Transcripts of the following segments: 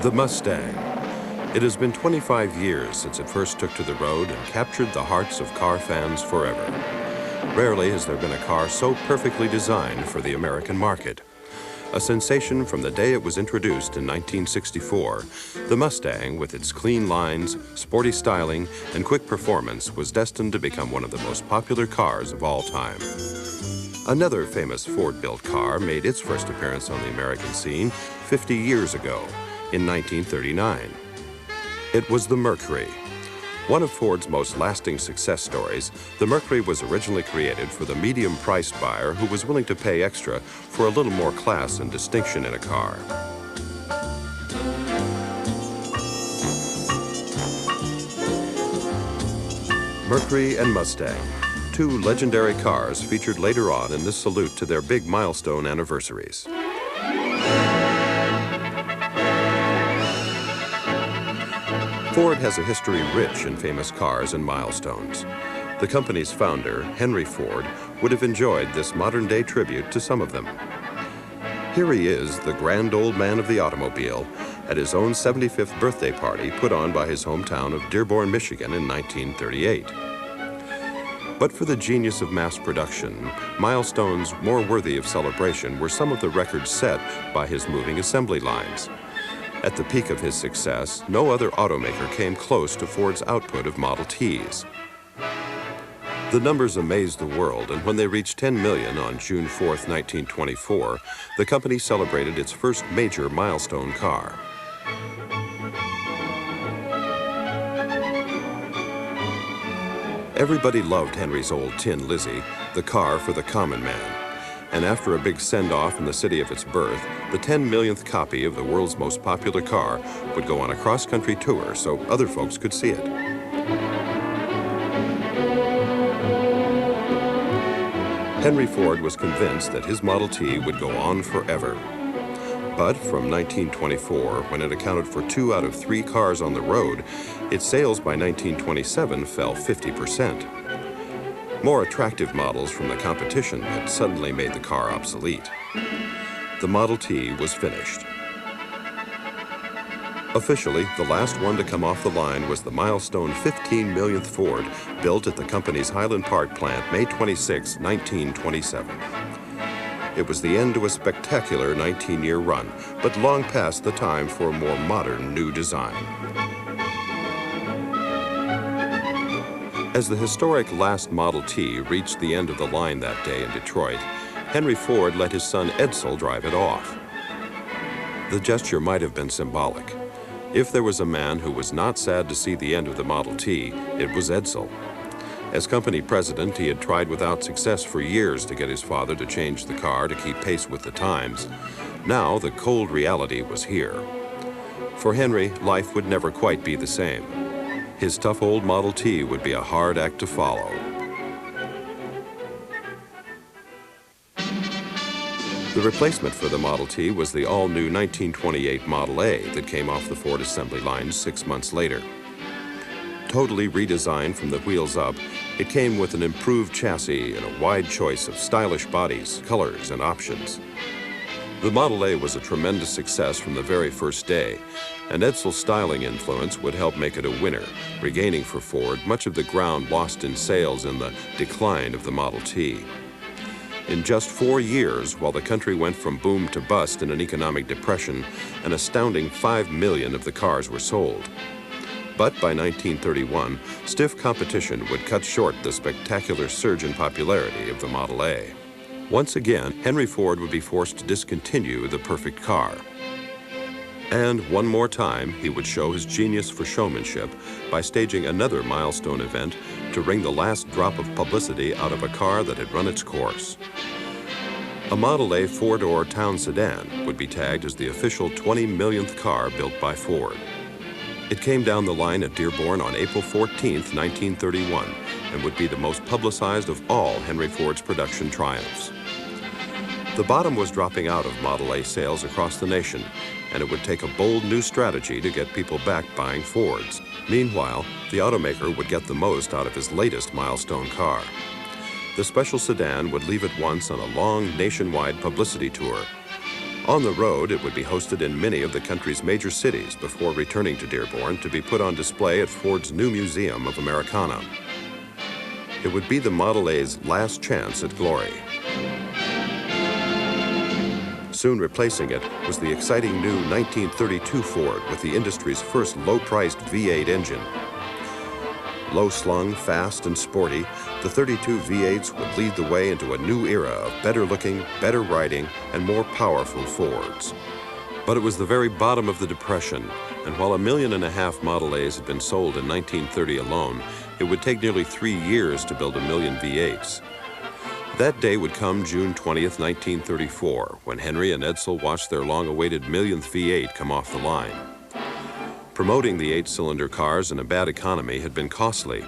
The Mustang. It has been 25 years since it first took to the road and captured the hearts of car fans forever. Rarely has there been a car so perfectly designed for the American market. A sensation from the day it was introduced in 1964, the Mustang, with its clean lines, sporty styling, and quick performance, was destined to become one of the most popular cars of all time. Another famous Ford-built car made its first appearance on the American scene 50 years ago, in 1939. It was the Mercury. One of Ford's most lasting success stories, the Mercury was originally created for the medium-priced buyer who was willing to pay extra for a little more class and distinction in a car. Mercury and Mustang, two legendary cars featured later on in this salute to their big milestone anniversaries. Ford has a history rich in famous cars and milestones. The company's founder, Henry Ford, would have enjoyed this modern-day tribute to some of them. Here he is, the grand old man of the automobile, at his own 75th birthday party put on by his hometown of Dearborn, Michigan in 1938. But for the genius of mass production, milestones more worthy of celebration were some of the records set by his moving assembly lines. At the peak of his success, no other automaker came close to Ford's output of Model Ts. The numbers amazed the world, and when they reached 10 million on June 4, 1924, the company celebrated its first major milestone car. Everybody loved Henry's old Tin Lizzie, the car for the common man. And after a big send-off in the city of its birth, the 10 millionth copy of the world's most popular car would go on a cross-country tour so other folks could see it. Henry Ford was convinced that his Model T would go on forever. But from 1924, when it accounted for 2 out of 3 cars on the road, its sales by 1927 fell 50%. More attractive models from the competition had suddenly made the car obsolete. The Model T was finished. Officially, the last one to come off the line was the milestone 15 millionth Ford, built at the company's Highland Park plant May 26, 1927. It was the end to a spectacular 19-year run, but long past the time for a more modern new design. As the historic last Model T reached the end of the line that day in Detroit, Henry Ford let his son Edsel drive it off. The gesture might have been symbolic. If there was a man who was not sad to see the end of the Model T, it was Edsel. As company president, he had tried without success for years to get his father to change the car to keep pace with the times. Now, the cold reality was here. For Henry, life would never quite be the same. His tough old Model T would be a hard act to follow. The replacement for the Model T was the all-new 1928 Model A that came off the Ford assembly line 6 months later. Totally redesigned from the wheels up, it came with an improved chassis and a wide choice of stylish bodies, colors, and options. The Model A was a tremendous success from the very first day, and Edsel's styling influence would help make it a winner, regaining for Ford much of the ground lost in sales in the decline of the Model T. In just 4 years, while the country went from boom to bust in an economic depression, an astounding 5 million of the cars were sold. But by 1931, stiff competition would cut short the spectacular surge in popularity of the Model A. Once again, Henry Ford would be forced to discontinue the perfect car. And one more time, he would show his genius for showmanship by staging another milestone event to wring the last drop of publicity out of a car that had run its course. A Model A four-door town sedan would be tagged as the official 20 millionth car built by Ford. It came down the line at Dearborn on April 14, 1931, and would be the most publicized of all Henry Ford's production triumphs. The bottom was dropping out of Model A sales across the nation, and it would take a bold new strategy to get people back buying Fords. Meanwhile, the automaker would get the most out of his latest milestone car. The special sedan would leave at once on a long nationwide publicity tour. On the road, it would be hosted in many of the country's major cities before returning to Dearborn to be put on display at Ford's new Museum of Americana. It would be the Model A's last chance at glory. Soon replacing it was the exciting new 1932 Ford with the industry's first low-priced V8 engine. Low-slung, fast, and sporty, the 32 V8s would lead the way into a new era of better-looking, better riding, and more powerful Fords. But it was the very bottom of the Depression, and while 1.5 million Model A's had been sold in 1930 alone, it would take nearly 3 years to build 1 million V8s. That day would come June 20th, 1934, when Henry and Edsel watched their long-awaited millionth V8 come off the line. Promoting the 8-cylinder cars in a bad economy had been costly,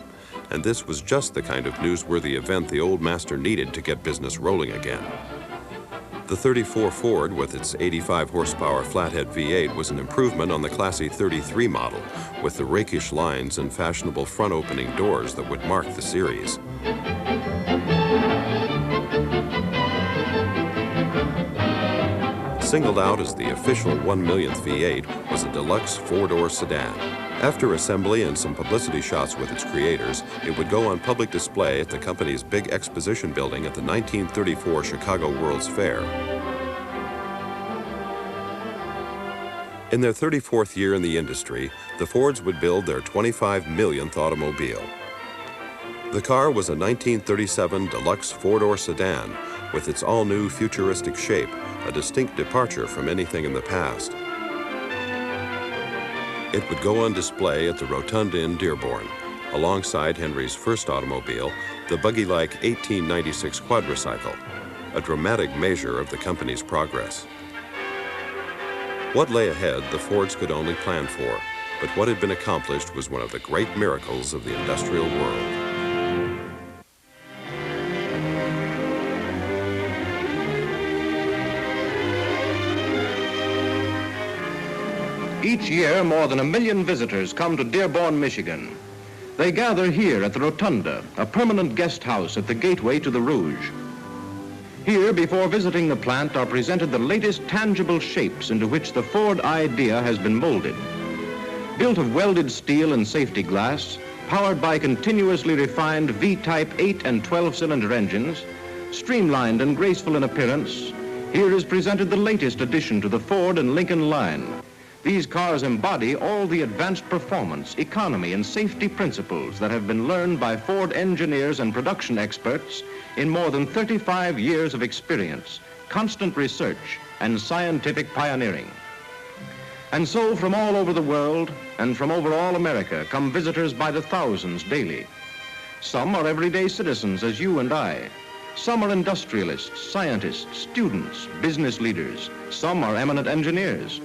and this was just the kind of newsworthy event the old master needed to get business rolling again. The 34 Ford, with its 85-horsepower flathead V8, was an improvement on the classy 33 model, with the rakish lines and fashionable front-opening doors that would mark the series. Singled out as the official 1 millionth V8 was a deluxe 4-door sedan. After assembly and some publicity shots with its creators, it would go on public display at the company's big exposition building at the 1934 Chicago World's Fair. In their 34th year in the industry, the Fords would build their 25 millionth automobile. The car was a 1937 deluxe 4-door sedan with its all-new futuristic shape, a distinct departure from anything in the past. It would go on display at the Rotunda in Dearborn, alongside Henry's first automobile, the buggy-like 1896 quadricycle, a dramatic measure of the company's progress. What lay ahead, the Fords could only plan for, but what had been accomplished was one of the great miracles of the industrial world. Each year, more than 1 million visitors come to Dearborn, Michigan. They gather here at the Rotunda, a permanent guest house at the gateway to the Rouge. Here, before visiting the plant, are presented the latest tangible shapes into which the Ford idea has been molded. Built of welded steel and safety glass, powered by continuously refined V-type 8 and 12-cylinder engines, streamlined and graceful in appearance, here is presented the latest addition to the Ford and Lincoln line. These cars embody all the advanced performance, economy, and safety principles that have been learned by Ford engineers and production experts in more than 35 years of experience, constant research, and scientific pioneering. And so from all over the world and from over all America come visitors by the thousands daily. Some are everyday citizens as you and I. Some are industrialists, scientists, students, business leaders. Some are eminent engineers.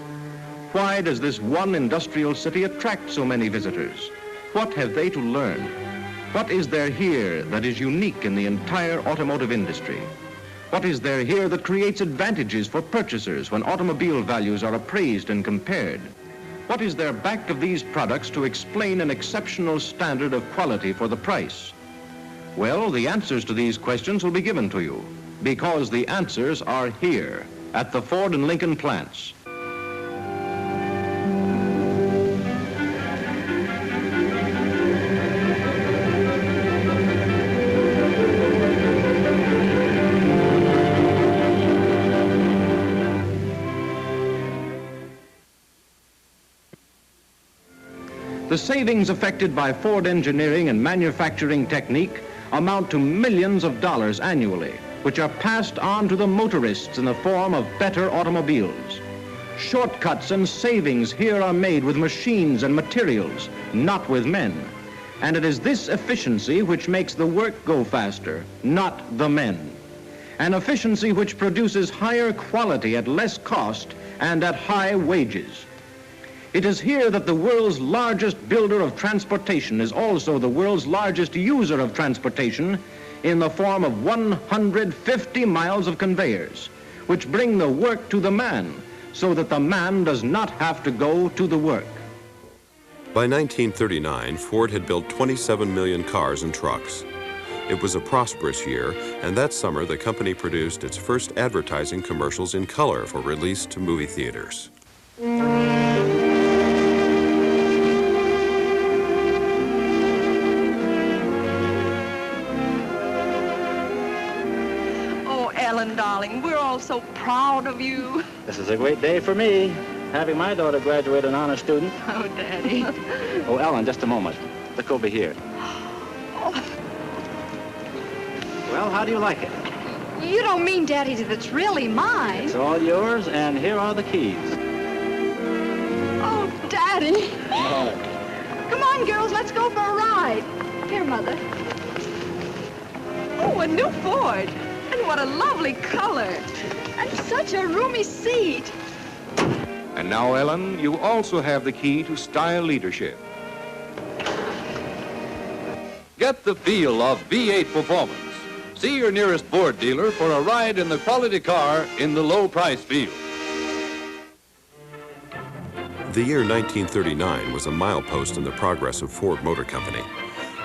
Why does this one industrial city attract so many visitors? What have they to learn? What is there here that is unique in the entire automotive industry? What is there here that creates advantages for purchasers when automobile values are appraised and compared? What is there back of these products to explain an exceptional standard of quality for the price? Well, the answers to these questions will be given to you, because the answers are here at the Ford and Lincoln plants. The savings effected by Ford engineering and manufacturing technique amount to millions of dollars annually, which are passed on to the motorists in the form of better automobiles. Shortcuts and savings here are made with machines and materials, not with men. And it is this efficiency which makes the work go faster, not the men. An efficiency which produces higher quality at less cost and at high wages. It is here that the world's largest builder of transportation is also the world's largest user of transportation in the form of 150 miles of conveyors, which bring the work to the man so that the man does not have to go to the work. By 1939, Ford had built 27 million cars and trucks. It was a prosperous year, and that summer the company produced its first advertising commercials in color for release to movie theaters. Oh, Ellen, darling, we're all so proud of you. This is a great day for me, having my daughter graduate an honor student. Oh, Daddy. Oh, Ellen, just a moment. Look over here. Well, how do you like it? You don't mean, Daddy, that it's really mine? It's all yours, and here are the keys. Oh, Daddy. Come on, girls, let's go for a ride. Here, Mother. Oh, a new Ford. And what a lovely color. And such a roomy seat. And now, Ellen, you also have the key to style leadership. Get the feel of V8 performance. See your nearest Ford dealer for a ride in the quality car in the low price field. The year 1939 was a milepost in the progress of Ford Motor Company.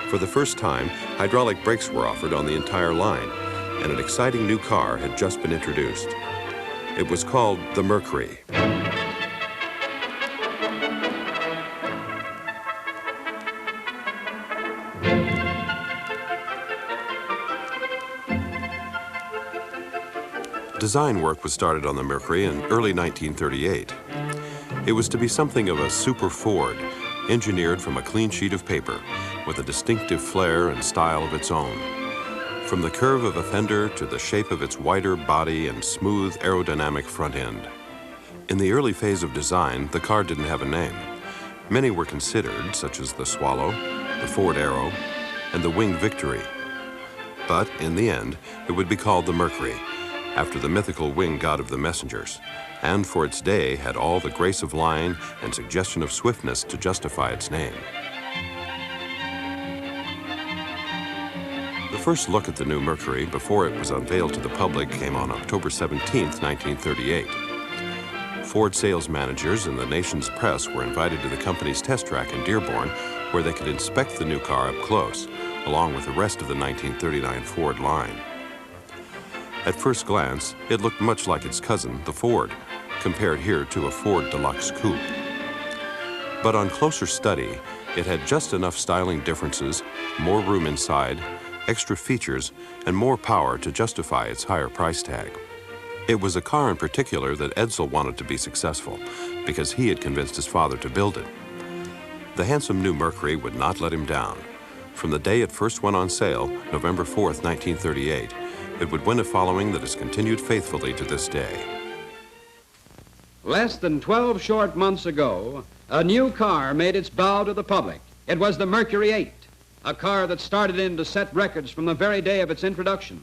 For the first time, hydraulic brakes were offered on the entire line, and an exciting new car had just been introduced. It was called the Mercury. Design work was started on the Mercury in early 1938. It was to be something of a super Ford, engineered from a clean sheet of paper, with a distinctive flair and style of its own. From the curve of a fender to the shape of its wider body and smooth aerodynamic front end. In the early phase of design, the car didn't have a name. Many were considered, such as the Swallow, the Ford Arrow, and the Winged Victory. But in the end, it would be called the Mercury, after the mythical winged god of the messengers, and for its day had all the grace of line and suggestion of swiftness to justify its name. The first look at the new Mercury before it was unveiled to the public came on October 17, 1938. Ford sales managers and the nation's press were invited to the company's test track in Dearborn, where they could inspect the new car up close, along with the rest of the 1939 Ford line. At first glance, it looked much like its cousin, the Ford, compared here to a Ford Deluxe Coupe. But on closer study, it had just enough styling differences, more room inside, extra features, and more power to justify its higher price tag. It was a car in particular that Edsel wanted to be successful, because he had convinced his father to build it. The handsome new Mercury would not let him down. From the day it first went on sale, November 4th, 1938, it would win a following that has continued faithfully to this day. Less than 12 short months ago, a new car made its bow to the public. It was the Mercury 8, a car that started in to set records from the very day of its introduction.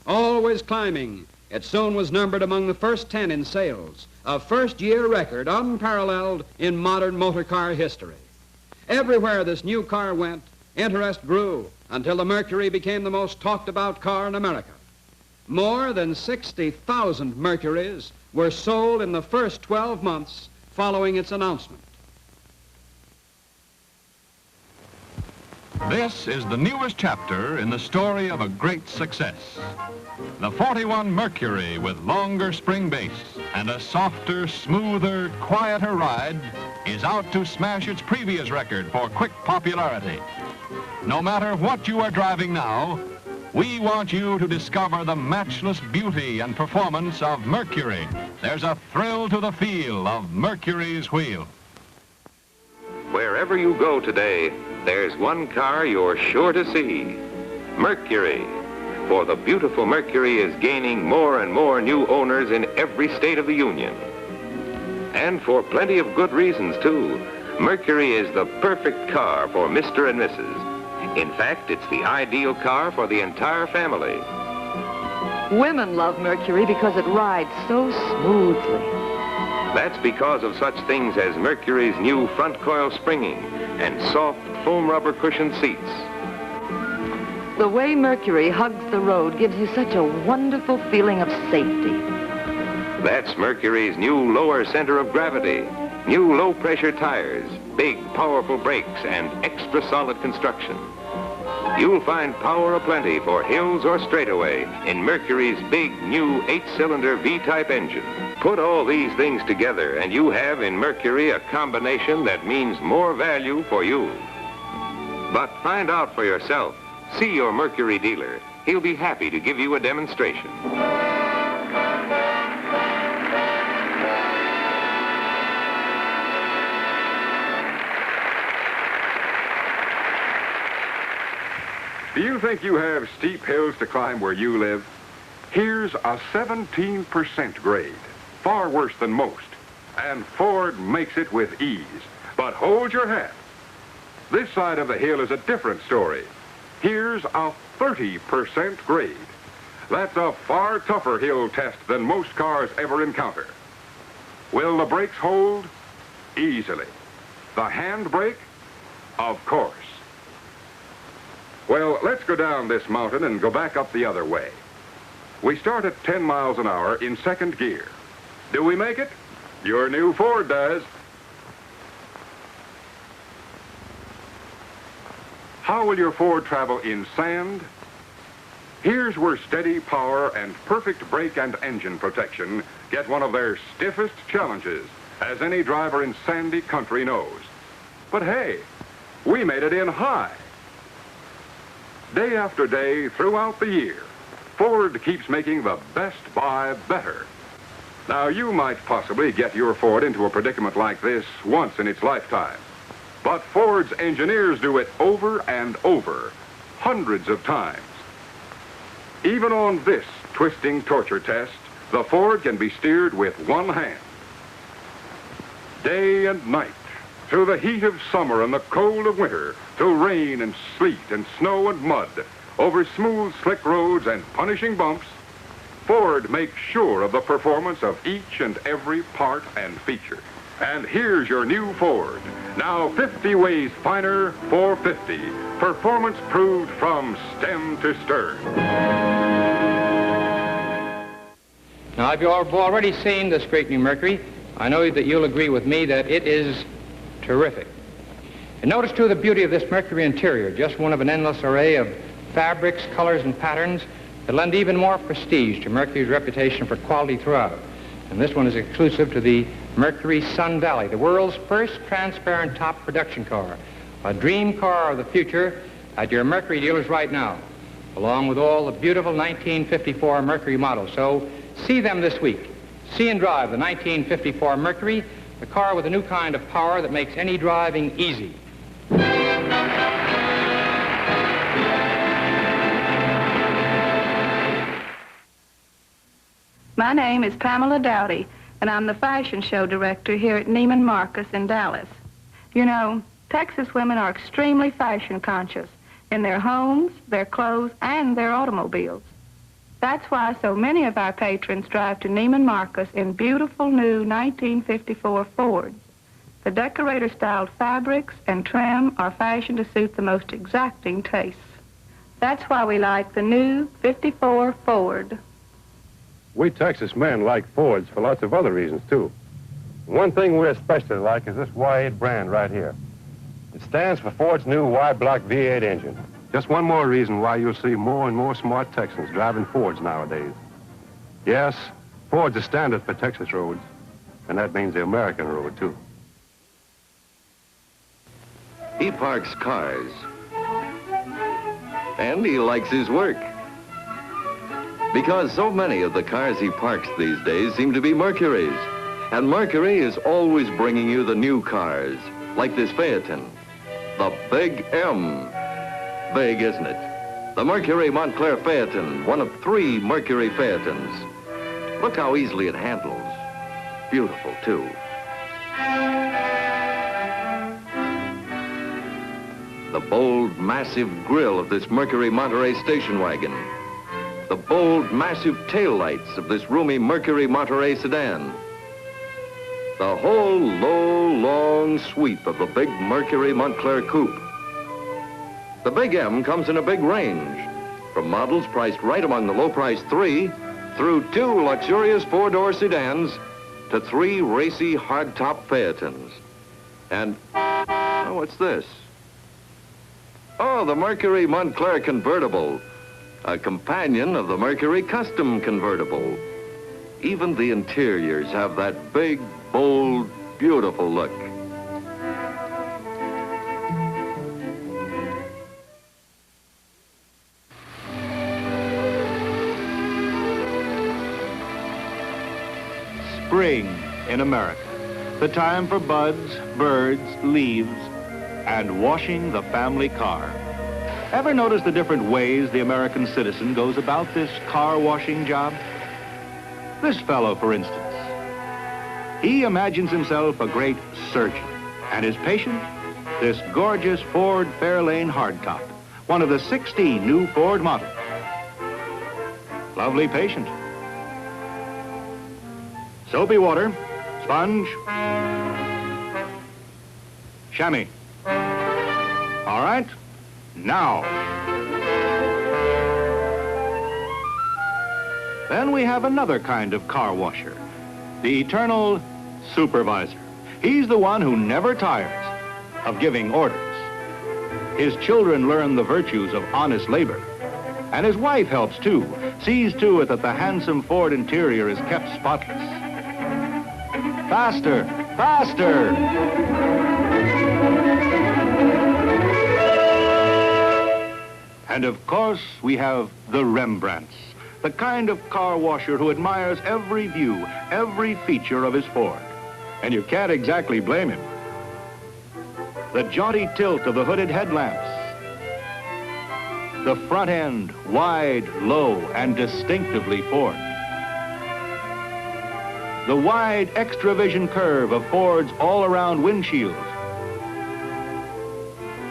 Always climbing, it soon was numbered among the first 10 in sales, a first-year record unparalleled in modern motor car history. Everywhere this new car went, interest grew until the Mercury became the most talked-about car in America. More than 60,000 Mercuries were sold in the first 12 months following its announcement. This is the newest chapter in the story of a great success. The 41 Mercury with longer spring base and a softer, smoother, quieter ride is out to smash its previous record for quick popularity. No matter what you are driving now, we want you to discover the matchless beauty and performance of Mercury. There's a thrill to the feel of Mercury's wheel. Wherever you go today, there's one car you're sure to see. Mercury. For the beautiful Mercury is gaining more and more new owners in every state of the Union. And for plenty of good reasons, too. Mercury is the perfect car for Mr. and Mrs. In fact, it's the ideal car for the entire family. Women love Mercury because it rides so smoothly. That's because of such things as Mercury's new front coil springing and soft foam rubber cushion seats. The way Mercury hugs the road gives you such a wonderful feeling of safety. That's Mercury's new lower center of gravity, new low-pressure tires, big, powerful brakes, and extra solid construction. You'll find power aplenty for hills or straightaway in Mercury's big new 8-cylinder V-type engine. Put all these things together and you have in Mercury a combination that means more value for you. But find out for yourself. See your Mercury dealer. He'll be happy to give you a demonstration. Do you think you have steep hills to climb where you live? Here's a 17% grade, far worse than most. And Ford makes it with ease. But hold your hat. This side of the hill is a different story. Here's a 30% grade. That's a far tougher hill test than most cars ever encounter. Will the brakes hold? Easily. The handbrake? Of course. Well, let's go down this mountain and go back up the other way. We start at 10 miles an hour in second gear. Do we make it? Your new Ford does. How will your Ford travel in sand? Here's where steady power and perfect brake and engine protection get one of their stiffest challenges, as any driver in sandy country knows. But hey, we made it in high. Day after day, throughout the year, Ford keeps making the best buy better. Now, you might possibly get your Ford into a predicament like this once in its lifetime. But Ford's engineers do it over and over, hundreds of times. Even on this twisting torture test, the Ford can be steered with one hand. Day and night, through the heat of summer and the cold of winter, through rain and sleet and snow and mud, over smooth, slick roads and punishing bumps, Ford makes sure of the performance of each and every part and feature. And here's your new Ford, now 50 ways finer for 50. Performance proved from stem to stern. Now, if you've already seen this great new Mercury, I know that you'll agree with me that it is terrific. And notice, too, the beauty of this Mercury interior, just one of an endless array of fabrics, colors, and patterns that lend even more prestige to Mercury's reputation for quality throughout. And this one is exclusive to the Mercury Sun Valley, the world's first transparent top production car, a dream car of the future at your Mercury dealers right now, along with all the beautiful 1954 Mercury models. So see them this week. See and drive the 1954 Mercury, the car with a new kind of power that makes any driving easy. My name is Pamela Dowdy, and I'm the fashion show director here at Neiman Marcus in Dallas. You know, Texas women are extremely fashion conscious in their homes, their clothes, and their automobiles. That's why so many of our patrons drive to Neiman Marcus in beautiful new 1954 Fords. The decorator-styled fabrics and trim are fashioned to suit the most exacting tastes. That's why we like the new 54 Ford. We Texas men like Fords for lots of other reasons, too. One thing we especially like is this Y8 brand right here. It stands for Ford's new Y-block V8 engine. Just one more reason why you'll see more and more smart Texans driving Fords nowadays. Yes, Ford's a standard for Texas roads, and that means the American road, too. He parks cars, and he likes his work. Because so many of the cars he parks these days seem to be Mercurys. And Mercury is always bringing you the new cars, like this Phaeton, the Big M. Big, isn't it? The Mercury Montclair Phaeton, one of 3 Mercury Phaetons. Look how easily it handles. Beautiful, too. The bold, massive grille of this Mercury Monterey station wagon. The bold, massive taillights of this roomy Mercury Monterey sedan. The whole low, long sweep of the big Mercury Montclair coupe. The Big M comes in a big range, from models priced right among the low-priced 3, through 2 luxurious 4-door sedans, to 3 racy hardtop Phaetons. And, oh, what's this? Oh, the Mercury Montclair convertible, a companion of the Mercury Custom convertible. Even the interiors have that big, bold, beautiful look. Spring in America. The time for buds, birds, leaves, and washing the family car. Ever notice the different ways the American citizen goes about this car washing job? This fellow, for instance. He imagines himself a great surgeon, and his patient, this gorgeous Ford Fairlane hardtop, one of the 16 new Ford models. Lovely patient. Soapy water, sponge, chamois. All right, now. Then we have another kind of car washer, the eternal supervisor. He's the one who never tires of giving orders. His children learn the virtues of honest labor. And his wife helps too, sees to it that the handsome Ford interior is kept spotless. Faster, faster! And of course, we have the Rembrandts, the kind of car washer who admires every view, every feature of his Ford. And you can't exactly blame him. The jaunty tilt of the hooded headlamps, the front end, wide, low, and distinctively Ford. The wide extra vision curve of Ford's all-around windshield.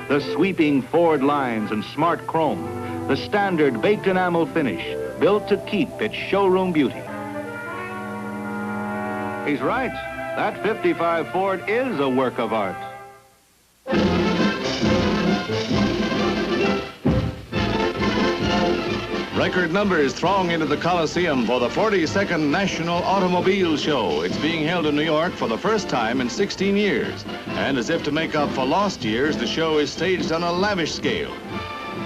The sweeping Ford lines and smart chrome. The standard baked enamel finish, built to keep its showroom beauty. He's right. That 55 Ford is a work of art. Record numbers throng into the Coliseum for the 42nd National Automobile Show. It's being held in New York for the first time in 16 years. And as if to make up for lost years, the show is staged on a lavish scale.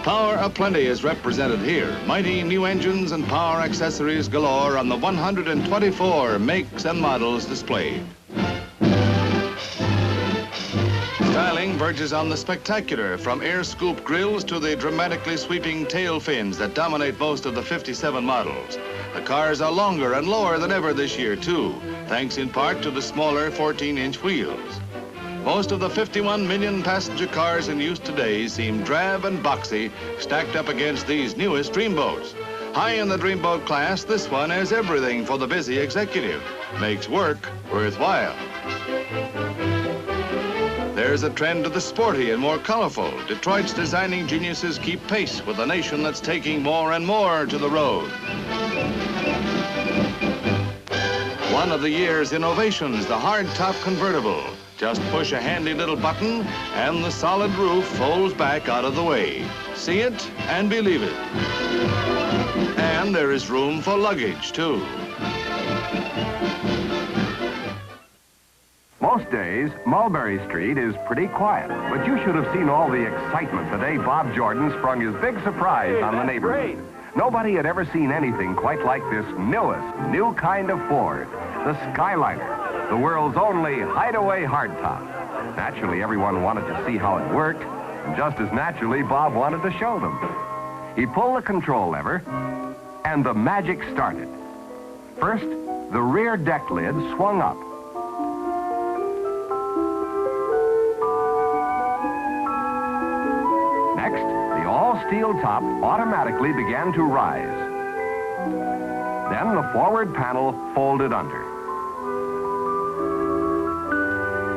Power aplenty is represented here. Mighty new engines and power accessories galore on the 124 makes and models displayed. Styling verges on the spectacular, from air scoop grills to the dramatically sweeping tail fins that dominate most of the 57 models. The cars are longer and lower than ever this year, too, thanks in part to the smaller 14-inch wheels. Most of the 51 million passenger cars in use today seem drab and boxy, stacked up against these newest dreamboats. High in the dreamboat class, this one has everything for the busy executive. Makes work worthwhile. There's a trend to the sporty and more colorful. Detroit's designing geniuses keep pace with a nation that's taking more and more to the road. One of the year's innovations, the hardtop convertible. Just push a handy little button and the solid roof folds back out of the way. See it and believe it. And there is room for luggage, too. Most days, Mulberry Street is pretty quiet, but you should have seen all the excitement the day Bob Jordan sprung his big surprise on the neighborhood. Nobody had ever seen anything quite like this newest, new kind of Ford, the Skyliner, the world's only hideaway hardtop. Naturally, everyone wanted to see how it worked, and just as naturally, Bob wanted to show them. He pulled the control lever, and the magic started. First, the rear deck lid swung up. Next, the all-steel top automatically began to rise. Then the forward panel folded under.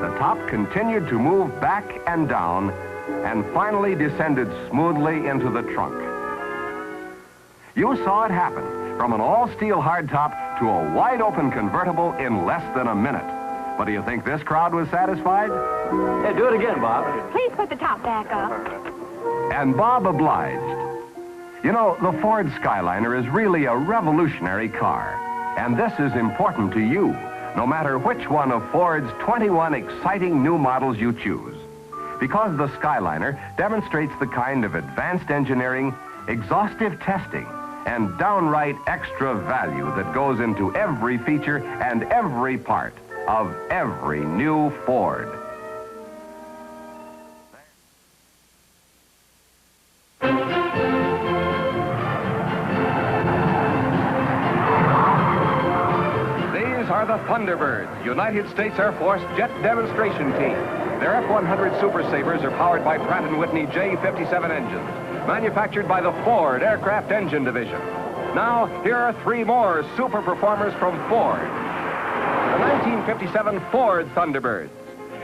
The top continued to move back and down and finally descended smoothly into the trunk. You saw it happen, from an all-steel hardtop to a wide-open convertible in less than a minute. But do you think this crowd was satisfied? Hey, do it again, Bob. Please put the top back up. And Bob obliged. You know, the Ford Skyliner is really a revolutionary car. And this is important to you, no matter which one of Ford's 21 exciting new models you choose. because the Skyliner demonstrates the kind of advanced engineering, exhaustive testing, and downright extra value that goes into every feature and every part of every new Ford. These are the Thunderbirds, United States Air Force jet demonstration team. Their F-100 Super Sabres are powered by Pratt & Whitney J57 engines, manufactured by the Ford Aircraft Engine Division. Now, here are 3 more super performers from Ford. The 1957 Ford Thunderbirds.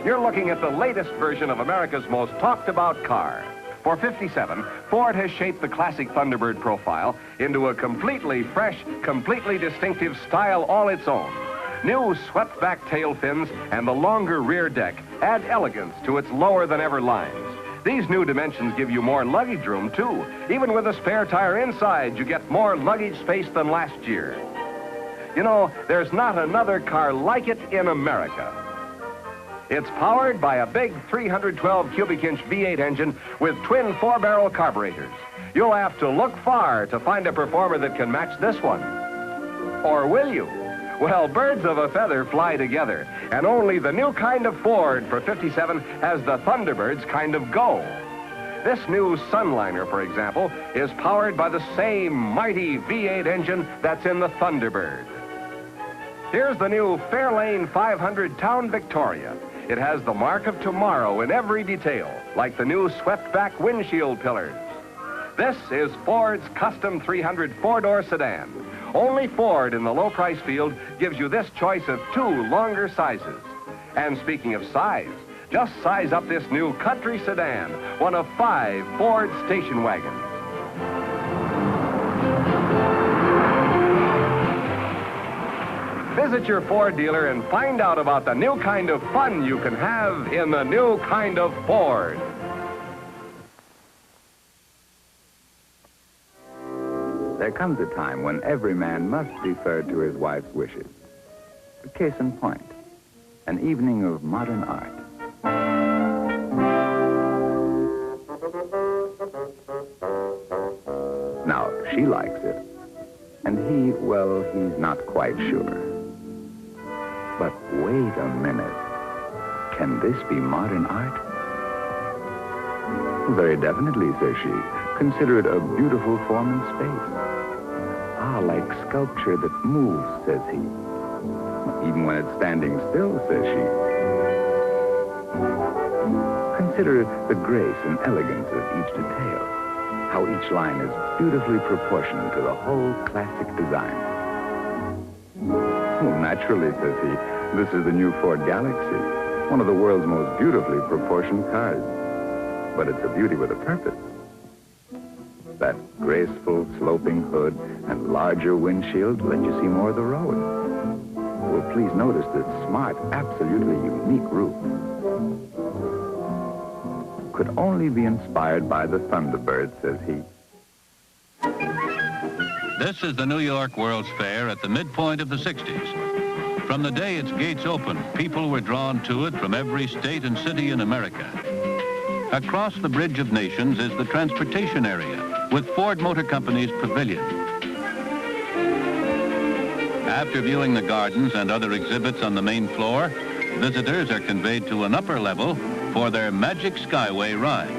You're looking at the latest version of America's most talked about car. For 57, Ford has shaped the classic Thunderbird profile into a completely fresh, completely distinctive style all its own. New swept-back tail fins and the longer rear deck add elegance to its lower-than-ever lines. These new dimensions give you more luggage room, too. Even with a spare tire inside, you get more luggage space than last year. You know, there's not another car like it in America. It's powered by a big 312 cubic inch V8 engine with twin 4-barrel carburetors. You'll have to look far to find a performer that can match this one. Or will you? Well, birds of a feather fly together, and only the new kind of Ford for 57 has the Thunderbird's kind of go. This new Sunliner, for example, is powered by the same mighty V8 engine that's in the Thunderbird. Here's the new Fairlane 500 Town Victoria. It has the mark of tomorrow in every detail, like the new swept-back windshield pillars. This is Ford's custom 300 four-door sedan. Only Ford in the low price field gives you this choice of 2 longer sizes. And speaking of size, just size up this new country sedan, one of 5 Ford station wagons. Visit your Ford dealer and find out about the new kind of fun you can have in the new kind of Ford. There comes a time when every man must defer to his wife's wishes. A case in point, an evening of modern art. Now, she likes it, and he, well, he's not quite sure. But wait a minute. Can this be modern art? Very definitely, says she. Consider it a beautiful form in space. Ah, like sculpture that moves, says he. Even when it's standing still, says she. Consider the grace and elegance of each detail. How each line is beautifully proportioned to the whole classic design. Oh, naturally, says he. This is the new Ford Galaxy, one of the world's most beautifully proportioned cars. But it's a beauty with a purpose. That graceful sloping hood and larger windshield let you see more of the road. Well, please notice this smart, absolutely unique roof. Could only be inspired by the Thunderbird, says he. This is the New York World's Fair at the midpoint of the 60s. From the day its gates opened, people were drawn to it from every state and city in America. Across the Bridge of Nations is the transportation area with Ford Motor Company's pavilion. After viewing the gardens and other exhibits on the main floor, visitors are conveyed to an upper level for their Magic Skyway ride.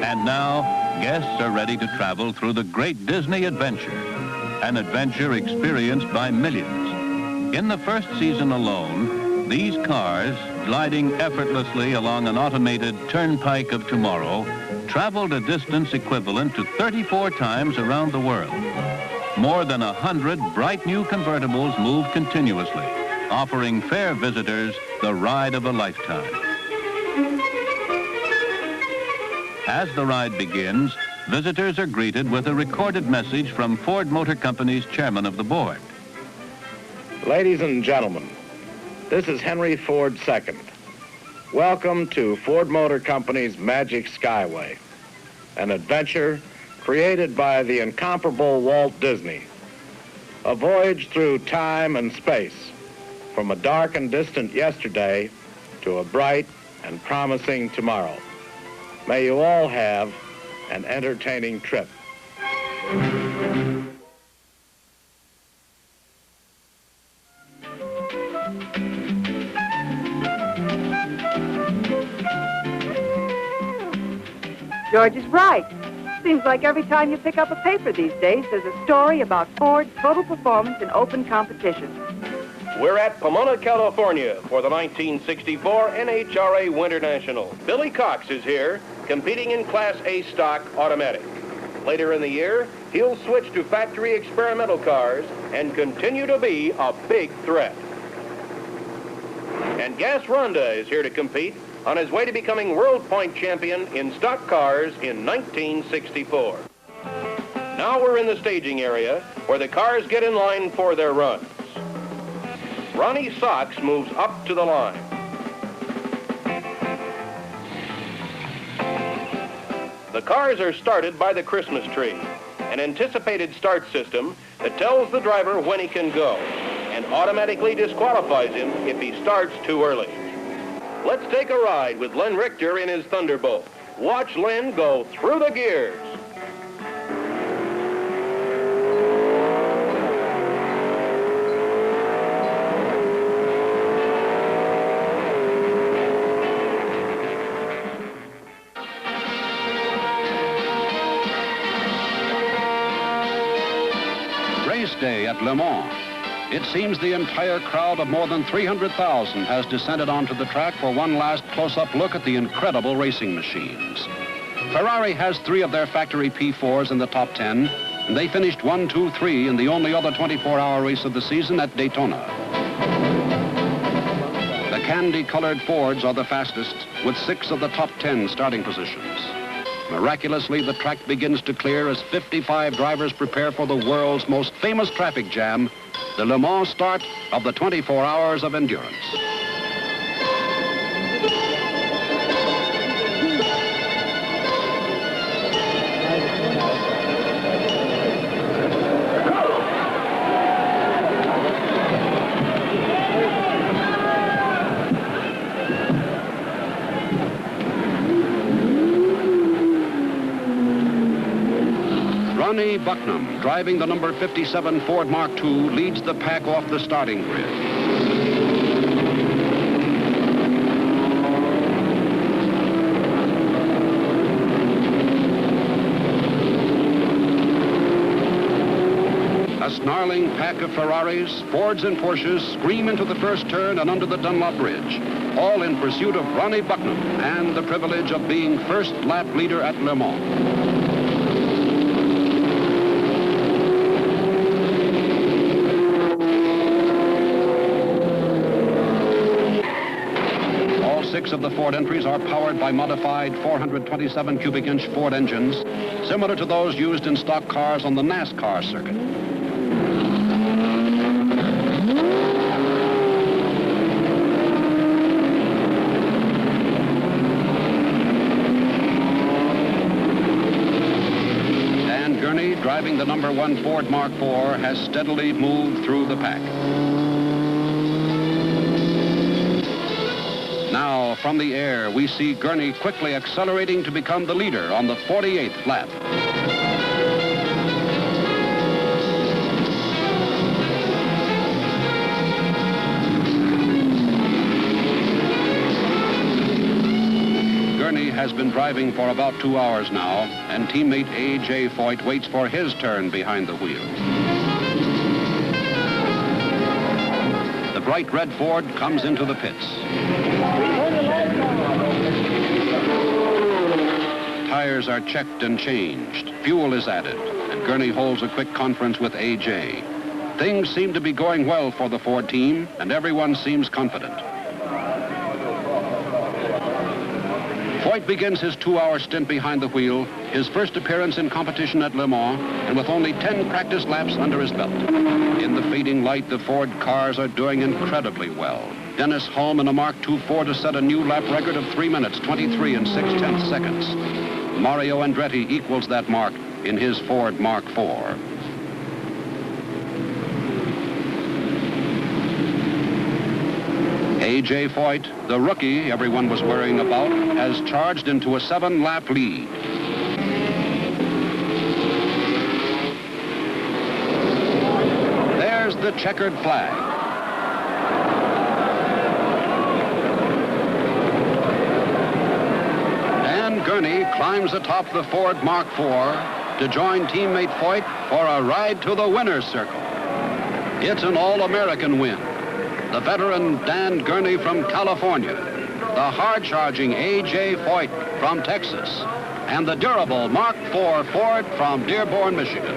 And now, guests are ready to travel through the great Disney adventure, an adventure experienced by millions. In the first season alone, these cars, gliding effortlessly along an automated turnpike of tomorrow, traveled a distance equivalent to 34 times around the world. More than 100 bright new convertibles move continuously, offering fair visitors the ride of a lifetime. As the ride begins, visitors are greeted with a recorded message from Ford Motor Company's chairman of the board. Ladies and gentlemen, this is Henry Ford II. Welcome to Ford Motor Company's Magic Skyway, an adventure created by the incomparable Walt Disney. A voyage through time and space, from a dark and distant yesterday to a bright and promising tomorrow. May you all have an entertaining trip. George is right. Seems like every time you pick up a paper these days, there's a story about Ford's total performance in open competition. We're at Pomona, California for the 1964 NHRA Winter National. Billy Cox is here, competing in Class A stock automatic. Later in the year, he'll switch to factory experimental cars and continue to be a big threat. And Gas Ronda is here to compete on his way to becoming World Point Champion in stock cars in 1964. Now we're in the staging area where the cars get in line for their runs. Ronnie Sox moves up to the line. The cars are started by the Christmas tree, an anticipated start system that tells the driver when he can go and automatically disqualifies him if he starts too early. Let's take a ride with Len Richter in his Thunderbolt. Watch Len go through the gears. Race day at Le Mans. It seems the entire crowd of more than 300,000 has descended onto the track for one last close-up look at the incredible racing machines. Ferrari has 3 of their factory P4s in the top 10, and they finished 1, 2, 3 in the only other 24-hour race of the season at Daytona. The candy-colored Fords are the fastest, with 6 of the top 10 starting positions. Miraculously, the track begins to clear as 55 drivers prepare for the world's most famous traffic jam, the Le Mans start of the 24 hours of endurance. Ronnie Bucknam, driving the number 57 Ford Mark II, leads the pack off the starting grid. A snarling pack of Ferraris, Fords, and Porsches scream into the first turn and under the Dunlop Bridge, all in pursuit of Ronnie Bucknam and the privilege of being first lap leader at Le Mans. All 6 of the Ford entries are powered by modified 427 cubic inch Ford engines, similar to those used in stock cars on the NASCAR circuit. Dan Gurney, driving the number 1 Ford Mark IV, has steadily moved through the pack. Now, from the air, we see Gurney quickly accelerating to become the leader on the 48th lap. Gurney has been driving for about 2 hours now, and teammate A.J. Foyt waits for his turn behind the wheel. The bright red Ford comes into the pits. Tires are checked and changed. Fuel is added, and Gurney holds a quick conference with A.J. Things seem to be going well for the Ford team, and everyone seems confident. Foyt begins his 2-hour stint behind the wheel, his first appearance in competition at Le Mans, and with only 10 practice laps under his belt. In the fading light, the Ford cars are doing incredibly well. Dennis Hulme in a Mark II Ford has set a new lap record of 3 minutes, 23 and 6/10 seconds. Mario Andretti equals that mark in his Ford Mark IV. A.J. Foyt, the rookie everyone was worrying about, has charged into a 7-lap lead. There's the checkered flag. Dan Gurney climbs atop the Ford Mark IV to join teammate Foyt for a ride to the winner's circle. It's an all-American win. The veteran Dan Gurney from California, the hard-charging A.J. Foyt from Texas, and the durable Mark IV Ford from Dearborn, Michigan.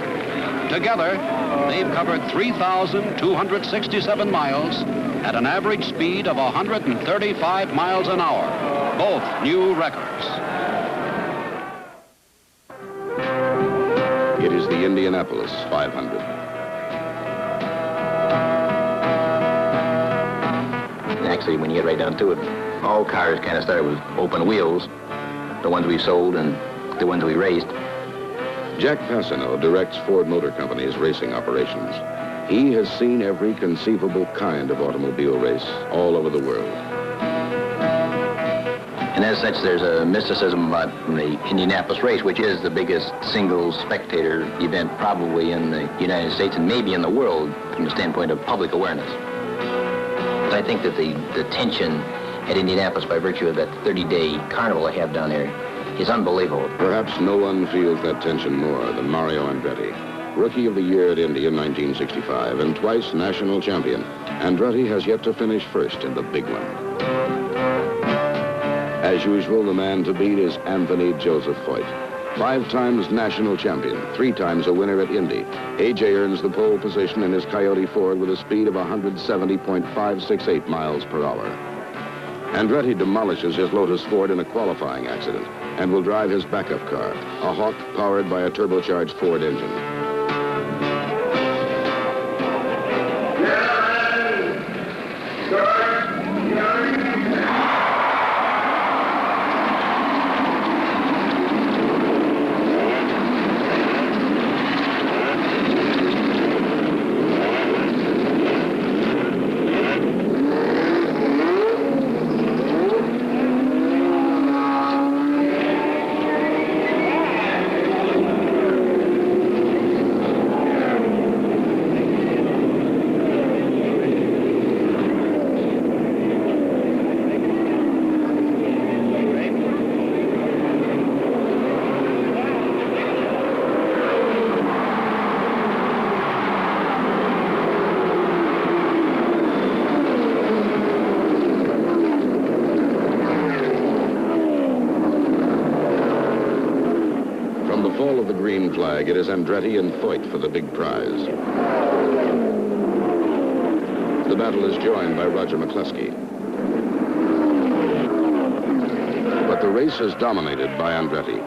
Together, they've covered 3,267 miles at an average speed of 135 miles an hour, both new records. It is the Indianapolis 500. Actually, when you get right down to it, all cars kind of started with open wheels, the ones we sold and the ones we raced. Jack Passano directs Ford Motor Company's racing operations. He has seen every conceivable kind of automobile race all over the world. And as such, there's a mysticism about the Indianapolis race, which is the biggest single spectator event probably in the United States and maybe in the world from the standpoint of public awareness. I think that the tension at Indianapolis, by virtue of that 30-day carnival I have down there, is unbelievable. Perhaps no one feels that tension more than Mario Andretti. Rookie of the Year at Indy in 1965 and twice national champion, Andretti has yet to finish first in the big one. As usual, the man to beat is Anthony Joseph Foyt. 5 times national champion, 3 times a winner at Indy. A.J. earns the pole position in his Coyote Ford with a speed of 170.568 miles per hour. Andretti demolishes his Lotus Ford in a qualifying accident and will drive his backup car, a Hawk powered by a turbocharged Ford engine. Of the green flag, it is Andretti and Foyt for the big prize. The battle is joined by Roger McCluskey. But the race is dominated by Andretti.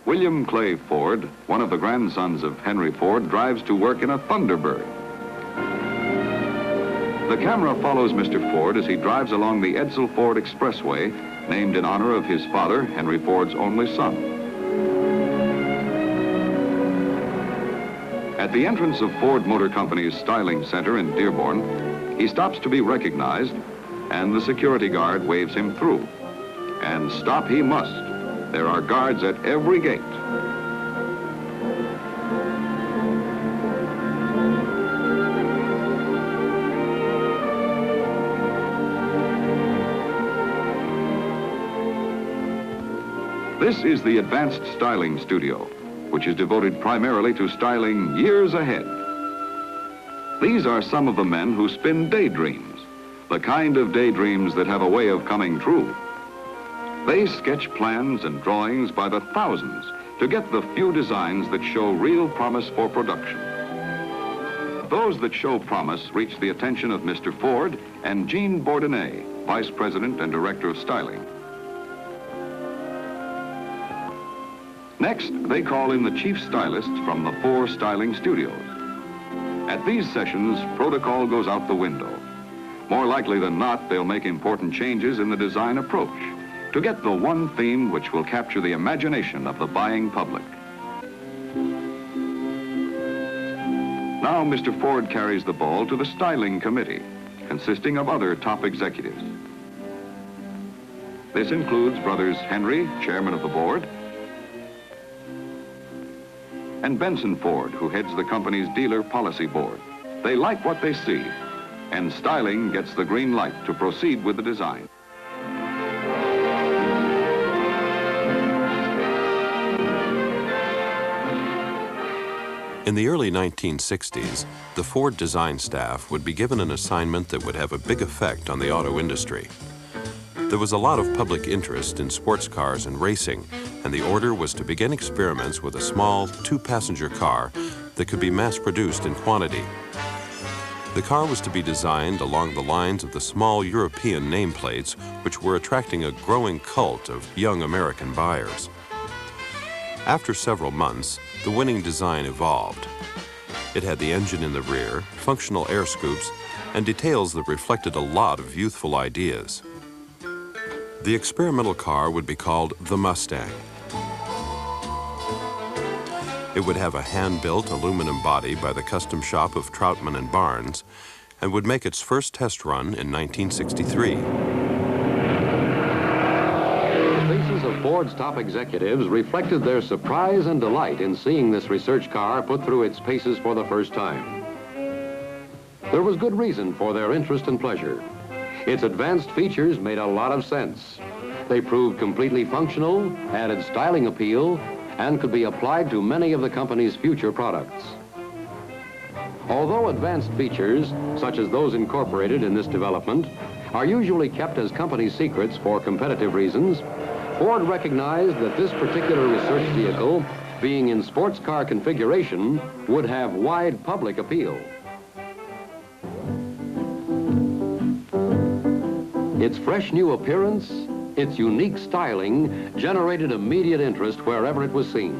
William Clay Ford, one of the grandsons of Henry Ford, drives to work in a Thunderbird. The camera follows Mr. Ford as he drives along the Edsel Ford Expressway, named in honor of his father, Henry Ford's only son. At the entrance of Ford Motor Company's Styling Center in Dearborn, he stops to be recognized, and the security guard waves him through. And stop he must. There are guards at every gate. This is the Advanced Styling Studio, which is devoted primarily to styling years ahead. These are some of the men who spin daydreams, the kind of daydreams that have a way of coming true. They sketch plans and drawings by the thousands to get the few designs that show real promise for production. Those that show promise reach the attention of Mr. Ford and Jean Bourdonnais, Vice President and Director of Styling. Next, they call in the chief stylists from the 4 styling studios. At these sessions, protocol goes out the window. More likely than not, they'll make important changes in the design approach to get the one theme which will capture the imagination of the buying public. Now, Mr. Ford carries the ball to the styling committee, consisting of other top executives. This includes brothers Henry, chairman of the board, and Benson Ford, who heads the company's dealer policy board. They like what they see, and styling gets the green light to proceed with the design. In the early 1960s, the Ford design staff would be given an assignment that would have a big effect on the auto industry. There was a lot of public interest in sports cars and racing, and the order was to begin experiments with a small two-passenger car that could be mass-produced in quantity. The car was to be designed along the lines of the small European nameplates, which were attracting a growing cult of young American buyers. After several months, the winning design evolved. It had the engine in the rear, functional air scoops, and details that reflected a lot of youthful ideas. The experimental car would be called the Mustang. It would have a hand-built aluminum body by the custom shop of Troutman and Barnes, and would make its first test run in 1963. The faces of Ford's top executives reflected their surprise and delight in seeing this research car put through its paces for the first time. There was good reason for their interest and pleasure. Its advanced features made a lot of sense. They proved completely functional, added styling appeal, and could be applied to many of the company's future products. Although advanced features, such as those incorporated in this development, are usually kept as company secrets for competitive reasons, Ford recognized that this particular research vehicle, being in sports car configuration, would have wide public appeal. Its fresh new appearance, its unique styling, generated immediate interest wherever it was seen.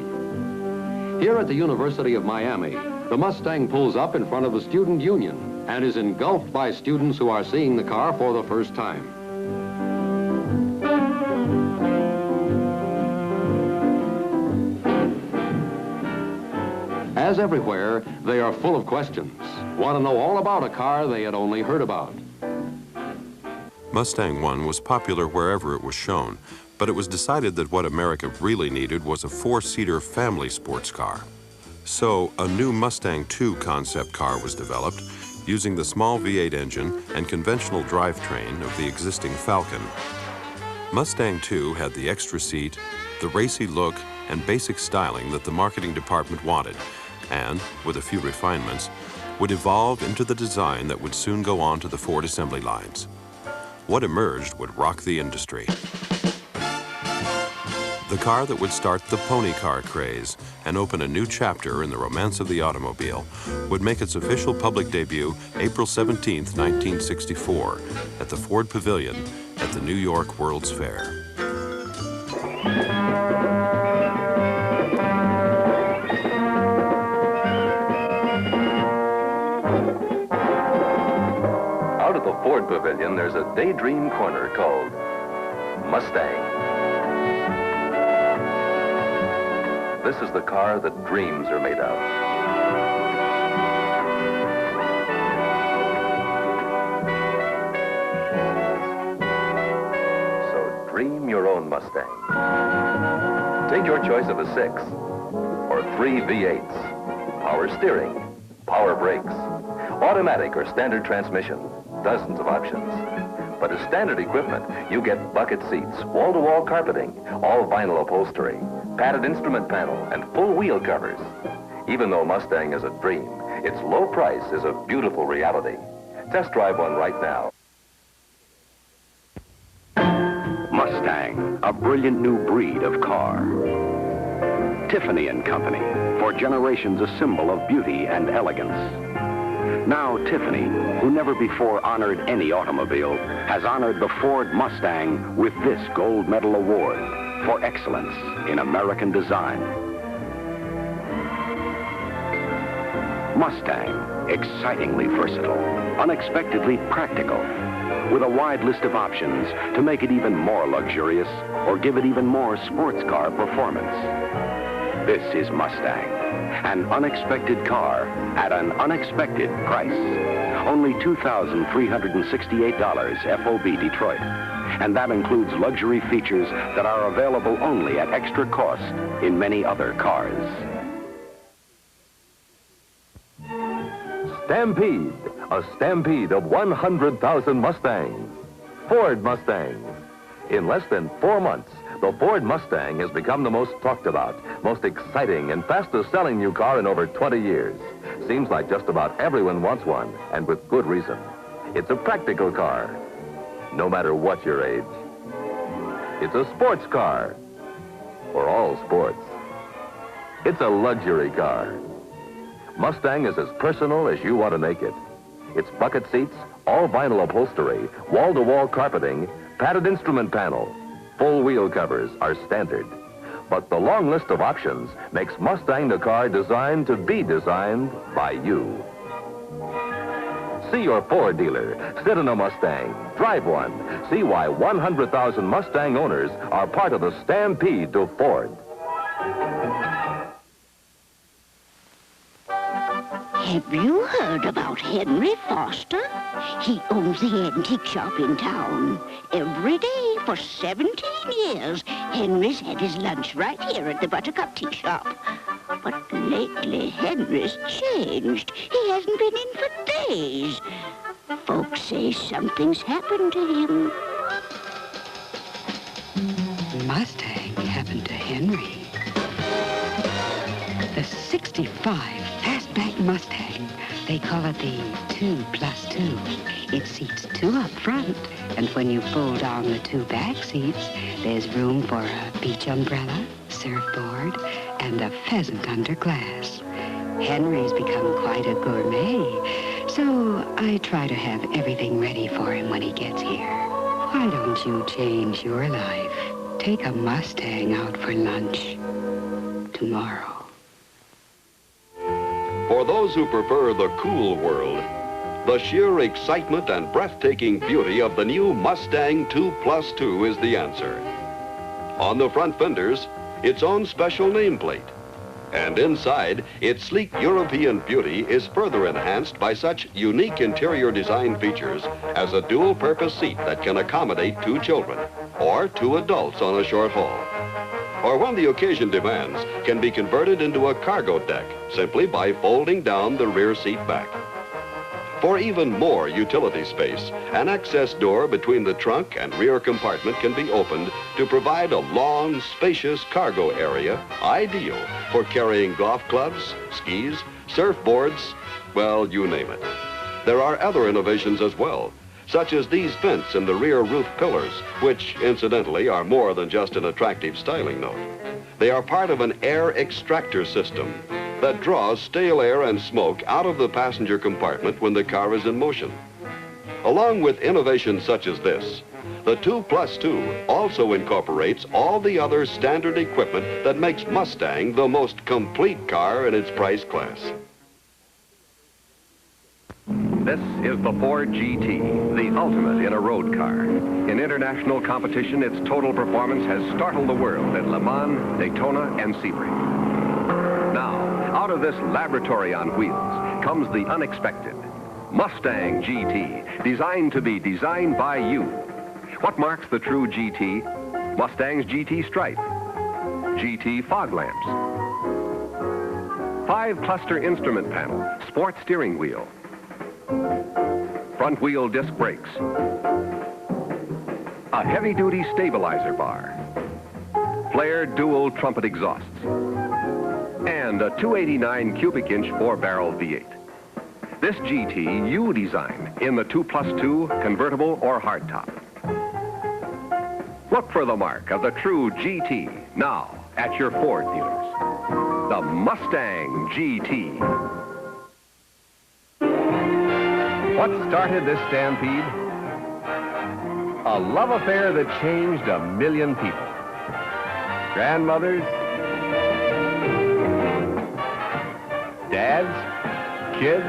Here at the University of Miami, the Mustang pulls up in front of the Student Union and is engulfed by students who are seeing the car for the first time. As everywhere, they are full of questions, want to know all about a car they had only heard about. Mustang 1 was popular wherever it was shown, but it was decided that what America really needed was a four-seater family sports car. So a new Mustang 2 concept car was developed using the small V8 engine and conventional drivetrain of the existing Falcon. Mustang 2 had the extra seat, the racy look, and basic styling that the marketing department wanted, and, with a few refinements, would evolve into the design that would soon go on to the Ford assembly lines. What emerged would rock the industry. The car that would start the pony car craze and open a new chapter in the romance of the automobile would make its official public debut April 17, 1964, at the Ford Pavilion at the New York World's Fair. Out at the Ford Pavilion, there's a daydream corner called Mustang. This is the car that dreams are made of. So dream your own Mustang. Take your choice of a 6 or 3 V8s, power steering, power brakes, automatic or standard transmission, dozens of options. But as standard equipment, you get bucket seats, wall-to-wall carpeting, all vinyl upholstery, padded instrument panel, and full wheel covers. Even though Mustang is a dream, its low price is a beautiful reality. Test drive one right now. Mustang, a brilliant new breed of car. Tiffany & Company, for generations a symbol of beauty and elegance. Now Tiffany, who never before honored any automobile, has honored the Ford Mustang with this gold medal award for excellence in American design. Mustang, excitingly versatile, unexpectedly practical, with a wide list of options to make it even more luxurious or give it even more sports car performance. This is Mustang, an unexpected car at an unexpected price. Only $2,368 FOB Detroit. And that includes luxury features that are available only at extra cost in many other cars. Stampede, a stampede of 100,000 Mustangs. Ford Mustangs. In less than 4 months, the Ford Mustang has become the most talked about, most exciting, and fastest selling new car in over 20 years. Seems like just about everyone wants one, and with good reason. It's a practical car, no matter what your age. It's a sports car, for all sports. It's a luxury car. Mustang is as personal as you want to make it. Its bucket seats, all vinyl upholstery, wall-to-wall carpeting, padded instrument panel, full wheel covers are standard. But the long list of options makes Mustang the car designed to be designed by you. See your Ford dealer, sit in a Mustang, drive one. See why 100,000 Mustang owners are part of the stampede to Ford. Have you heard about Henry Foster? He owns the antique shop in town. Every day for 17 years, Henry's had his lunch right here at the Buttercup Tea Shop. But lately, Henry's changed. He hasn't been in for days. Folks say something's happened to him. Mustang happened to Henry. The 65 Flashback Mustang. They call it the 2+2. It seats 2 up front, and when you fold down the 2 back seats, there's room for a beach umbrella, surfboard, and a pheasant under glass. Henry's become quite a gourmet, so I try to have everything ready for him when he gets here. Why don't you change your life? Take a Mustang out for lunch tomorrow. For those who prefer the cool world, the sheer excitement and breathtaking beauty of the new Mustang 2+2 is the answer. On the front fenders, its own special nameplate. And inside, its sleek European beauty is further enhanced by such unique interior design features as a dual-purpose seat that can accommodate 2 children or 2 adults on a short haul. Or when the occasion demands, can be converted into a cargo deck simply by folding down the rear seat back. For even more utility space, an access door between the trunk and rear compartment can be opened to provide a long, spacious cargo area ideal for carrying golf clubs, skis, surfboards, well, you name it. There are other innovations as well, such as these vents in the rear roof pillars, which, incidentally, are more than just an attractive styling note. They are part of an air extractor system that draws stale air and smoke out of the passenger compartment when the car is in motion. Along with innovations such as this, the 2+2 also incorporates all the other standard equipment that makes Mustang the most complete car in its price class. This is the Ford GT, the ultimate in a road car. In international competition, its total performance has startled the world at Le Mans, Daytona, and Sebring. Now, out of this laboratory on wheels comes the unexpected. Mustang GT, designed to be designed by you. What marks the true GT? Mustang's GT stripe, GT fog lamps, 5-cluster instrument panel, sport steering wheel, front wheel disc brakes, a heavy-duty stabilizer bar, flared dual trumpet exhausts, and a 289 cubic inch 4-barrel V8. This GT you design in the 2+2 convertible or hardtop. Look for the mark of the true GT now at your Ford dealers. The Mustang GT. What started this stampede? A love affair that changed 1 million people. Grandmothers, dads, kids,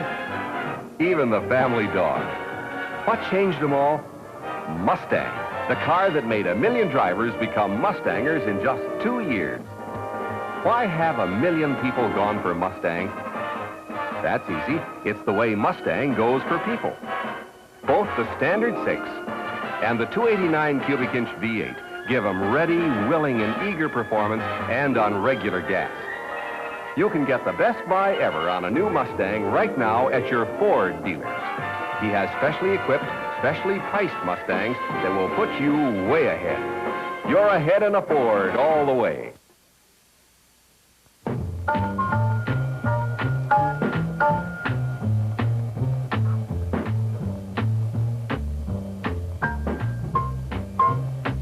even the family dog. What changed them all? Mustang, the car that made 1 million drivers become Mustangers in just 2 years. Why have 1 million people gone for Mustang? That's easy. It's the way Mustang goes for people. Both the Standard 6 and the 289 cubic inch V8 give them ready, willing, and eager performance and on regular gas. You can get the best buy ever on a new Mustang right now at your Ford dealers. He has specially equipped, specially priced Mustangs that will put you way ahead. You're ahead in a Ford all the way.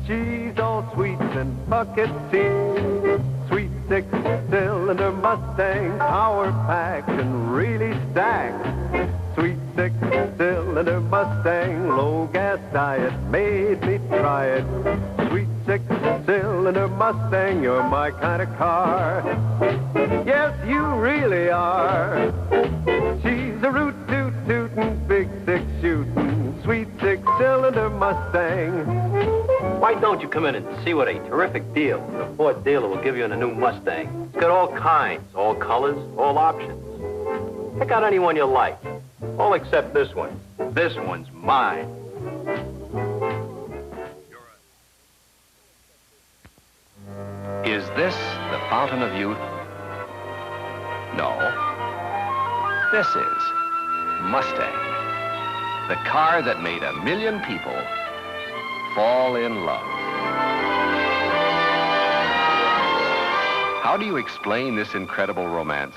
She's all sweets and bucket seats, sweet 6-cylinder Mustang, power packed and really stacked. Sweet 6-cylinder Mustang, low gas diet made me try it. Sweet 6-cylinder Mustang, you're my kind of car. Yes, you really are. She's a root-toot-tootin', big six-shootin', sweet 6-cylinder Mustang. Why don't you come in and see what a terrific deal the Ford dealer will give you on a new Mustang? It's got all kinds, all colors, all options. Pick out any one you like. All except this one. This one's mine. Is this the fountain of youth? No. This is Mustang, the car that made 1 million people fall in love. How do you explain this incredible romance?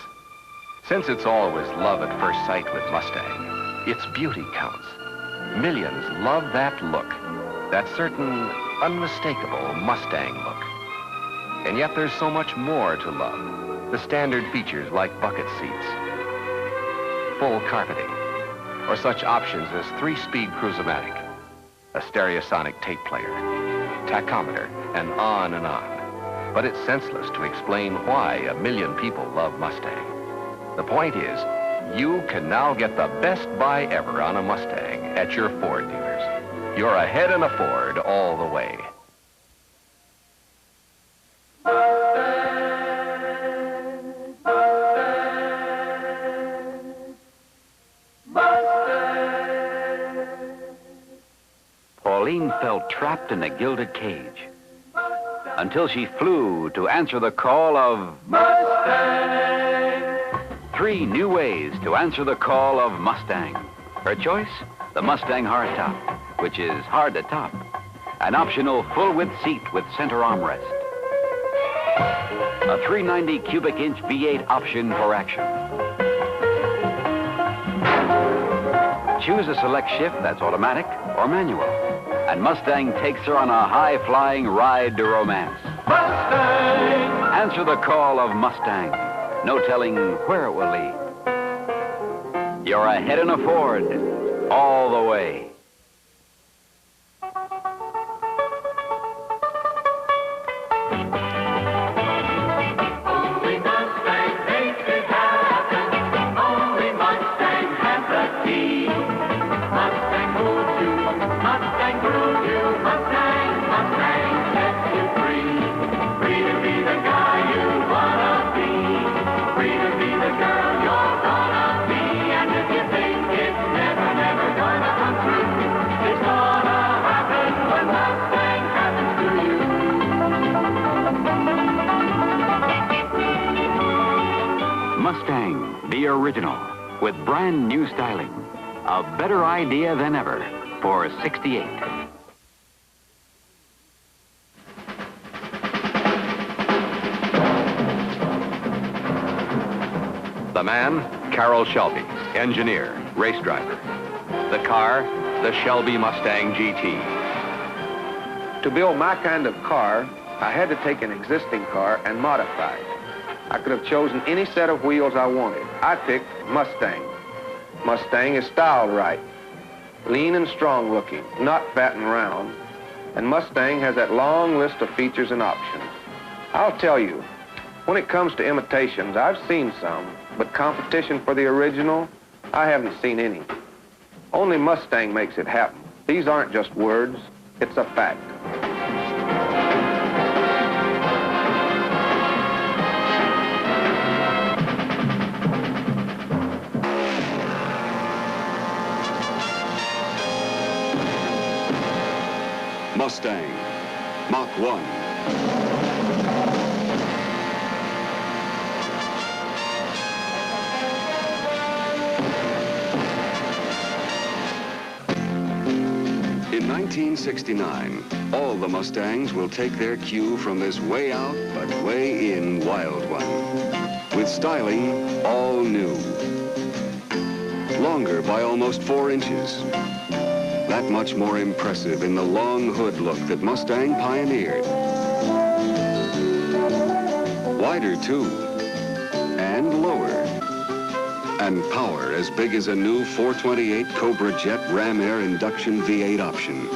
Since it's always love at first sight with Mustang, its beauty counts. Millions love that look, that certain unmistakable Mustang look. And yet there's so much more to love. The standard features like bucket seats, full carpeting, or such options as 3-speed cruise-o-matic, a stereosonic tape player, tachometer, and on and on. But it's senseless to explain why 1 million people love Mustang. The point is, you can now get the best buy ever on a Mustang at your Ford dealers. You're ahead in a Ford all the way. Pauline felt trapped in a gilded cage until she flew to answer the call of Mustang. 3 new ways to answer the call of Mustang. Her choice, the Mustang hardtop, which is hard to top. An optional full-width seat with center armrest. A 390 cubic inch V8 option for action. Choose a select shift that's automatic or manual. And Mustang takes her on a high-flying ride to romance. Mustang! Answer the call of Mustang. No telling where it will lead. You're ahead in a Ford all the way. Mustang, the original, with brand new styling. A better idea than ever for 68. The man, Carroll Shelby, engineer, race driver. The car, the Shelby Mustang GT. To build my kind of car, I had to take an existing car and modify it. I could have chosen any set of wheels I wanted. I picked Mustang. Mustang is styled right, lean and strong looking, not fat and round. And Mustang has that long list of features and options. I'll tell you, When it comes to imitations, I've seen some, but competition for the original, I haven't seen any. Only Mustang makes it happen. These aren't just words, it's a fact. Mustang, Mach 1. In 1969, all the Mustangs will take their cue from this way out but way in wild one. With styling all new. Longer by almost 4 inches. That much more impressive in the long hood look that Mustang pioneered. Wider too, and lower. And power as big as a new 428 Cobra Jet Ram Air induction V8 option.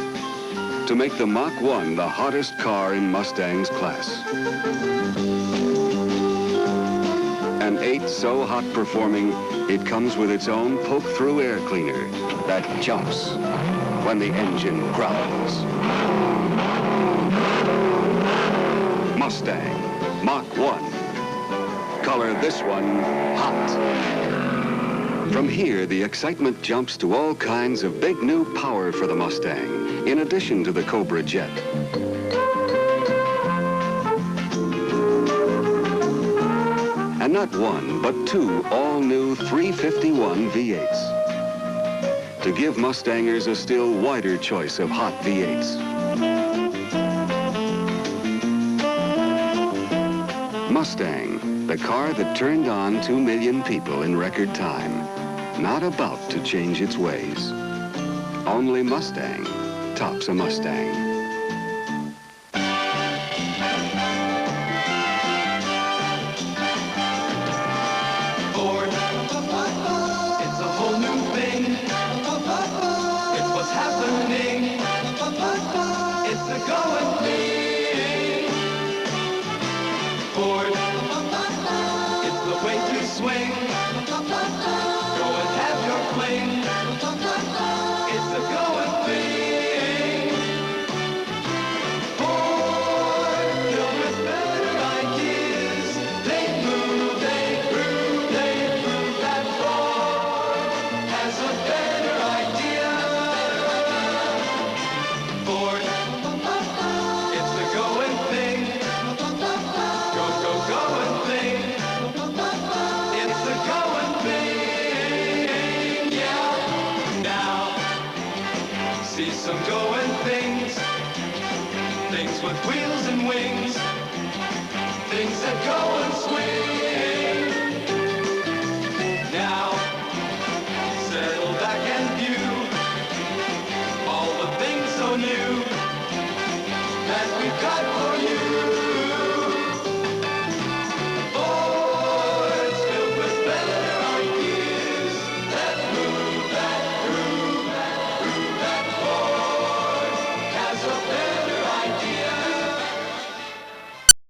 To make the Mach 1 the hottest car in Mustang's class. An 8 so hot performing, it comes with its own poke-through air cleaner that jumps when the engine growls. Mustang, Mach 1. Color this one hot. From here, the excitement jumps to all kinds of big new power for the Mustang, in addition to the Cobra Jet. And not one, but 2 all-new 351 V8s. To give Mustangers a still wider choice of hot V8s. Mustang, the car that turned on 2 million people in record time. Not about to change its ways. Only Mustang tops a Mustang. Ford, it's a whole new thing. It's what's happening. It's a going thing. Ford, it's the way to swing.